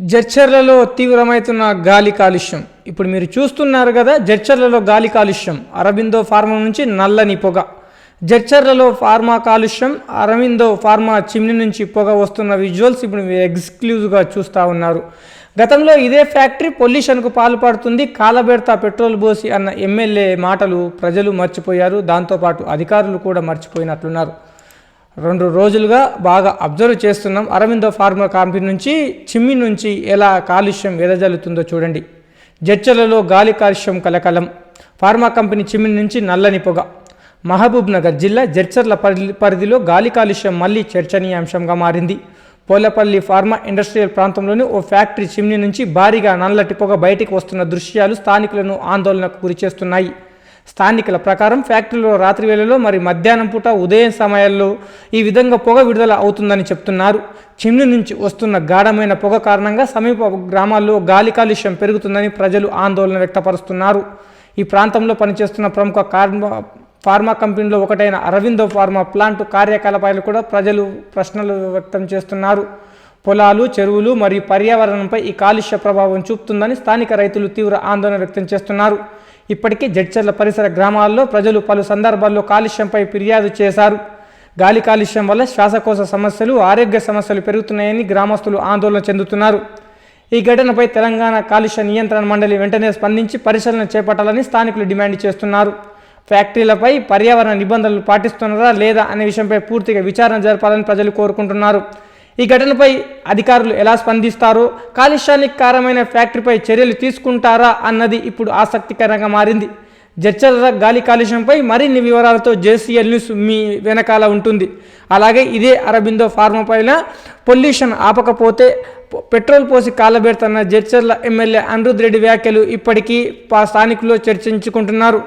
జడ్చర్లలో తీవ్రమవుతున్న గాలి కాలుష్యం. ఇప్పుడు మీరు చూస్తున్నారు కదా, జడ్చర్లలో గాలి కాలుష్యం. అరబిందో ఫార్మా నుంచి నల్లని పొగ. జడ్చర్లలో ఫార్మా కాలుష్యం, అరబిందో ఫార్మా చిమ్ని నుంచి పొగ వస్తున్న విజువల్స్ ఇప్పుడు మీరు ఎక్స్క్లూజివ్గా చూస్తూ ఉన్నారు. గతంలో ఇదే ఫ్యాక్టరీ పొల్యూషన్కు పాల్పడుతుంది, కాలబెడతా పెట్రోల్ పోసి అన్న ఎమ్మెల్యే మాటలు ప్రజలు మర్చిపోయారు. దాంతోపాటు అధికారులు కూడా మర్చిపోయినట్లున్నారు. 2 రోజులుగా బాగా అబ్జర్వ్ చేస్తున్నాం. అరబిందో ఫార్మా కంపెనీ నుంచి చిమ్మి నుంచి ఎలా కాలుష్యం వెదజల్లుతుందో చూడండి. జడ్చర్లలో గాలి కాలుష్యం కలకలం. ఫార్మా కంపెనీ చిమ్మి నుంచి నల్లని పొగ. మహబూబ్ నగర్ జిల్లా జడ్చర్ల పరిధిలో గాలి కాలుష్యం మళ్లీ చర్చనీయాంశంగా మారింది. పోలపల్లి ఫార్మా ఇండస్ట్రియల్ ప్రాంతంలోని ఓ ఫ్యాక్టరీ చిమ్ని నుంచి భారీగా నల్లటి పొగ బయటికి వస్తున్న దృశ్యాలు స్థానికులను ఆందోళనకు గురిచేస్తున్నాయి. స్థానికుల ప్రకారం ఫ్యాక్టరీలో రాత్రి వేళలో మరి మధ్యాహ్నం పూట ఉదయం సమయాల్లో ఈ విధంగా పొగ విడుదల అవుతుందని చెప్తున్నారు. చిమ్ని నుంచి వస్తున్న గాఢమైన పొగ కారణంగా సమీప గ్రామాల్లో గాలి కాలుష్యం పెరుగుతుందని ప్రజలు ఆందోళన వ్యక్తపరుస్తున్నారు. ఈ ప్రాంతంలో పనిచేస్తున్న ప్రముఖ ఫార్మా కంపెనీలో ఒకటైన అరబిందో ఫార్మా ప్లాంట్ కార్యకలాపాలు కూడా ప్రజలు ప్రశ్నలు వ్యక్తం చేస్తున్నారు. పొలాలు, చెరువులు మరియు పర్యావరణంపై ఈ కాలుష్య ప్రభావం చూపుతుందని స్థానిక రైతులు తీవ్ర ఆందోళన వ్యక్తం చేస్తున్నారు. ఇప్పటికే జడ్చర్ల పరిసర గ్రామాల్లో ప్రజలు పలు సందర్భాల్లో కాలుష్యంపై ఫిర్యాదు చేశారు. గాలి కాలుష్యం వల్ల శ్వాసకోశ సమస్యలు, ఆరోగ్య సమస్యలు పెరుగుతున్నాయని గ్రామస్తులు ఆందోళన చెందుతున్నారు. ఈ ఘటనపై తెలంగాణ కాలుష్య నియంత్రణ మండలి వెంటనే స్పందించి పరిశీలన చేపట్టాలని స్థానికులు డిమాండ్ చేస్తున్నారు. ఫ్యాక్టరీలపై పర్యావరణ నిబంధనలు పాటిస్తున్నారా లేదా అనే విషయంపై పూర్తిగా విచారణ జరపాలని ప్రజలు కోరుకుంటున్నారు. ఈ ఘటనపై అధికారులు ఎలా స్పందిస్తారో, కాలుష్యానికి కారణమైన ఫ్యాక్టరీపై చర్యలు తీసుకుంటారా అన్నది ఇప్పుడు ఆసక్తికరంగా మారింది. జడ్చర్ల గాలి కాలుష్యంపై మరిన్ని వివరాలతో జేసీఎల్ న్యూస్ మీ వెనకాల ఉంటుంది. అలాగే ఇదే అరబిందో ఫార్మా పైన పొల్యూషన్ ఆపకపోతే పెట్రోల్ పోసి కాలబెడుతున్న జడ్చర్ల ఎమ్మెల్యే అనిరుద్ రెడ్డి వ్యాఖ్యలు ఇప్పటికీ స్థానికులు చర్చించుకుంటున్నారు.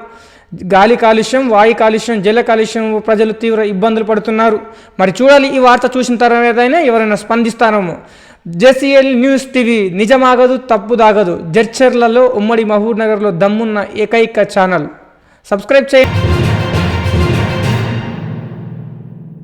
గాలి కాలుష్యం, వాయు కాలుష్యం, జల కాలుష్యం ప్రజలు తీవ్ర ఇబ్బందులు పడుతున్నారు. మరి చూడాలి, ఈ వార్త చూసిన తర్వాతైనా ఎవరైనా స్పందిస్తారేమో. జేసీఎల్ న్యూస్ టీవీ నిజమాగదు, తప్పుదాగదు. జడ్చర్లలో ఉమ్మడి మహబూబ్ నగర్లో దమ్మున్న ఏకైక ఛానల్. సబ్స్క్రైబ్ చేయండి.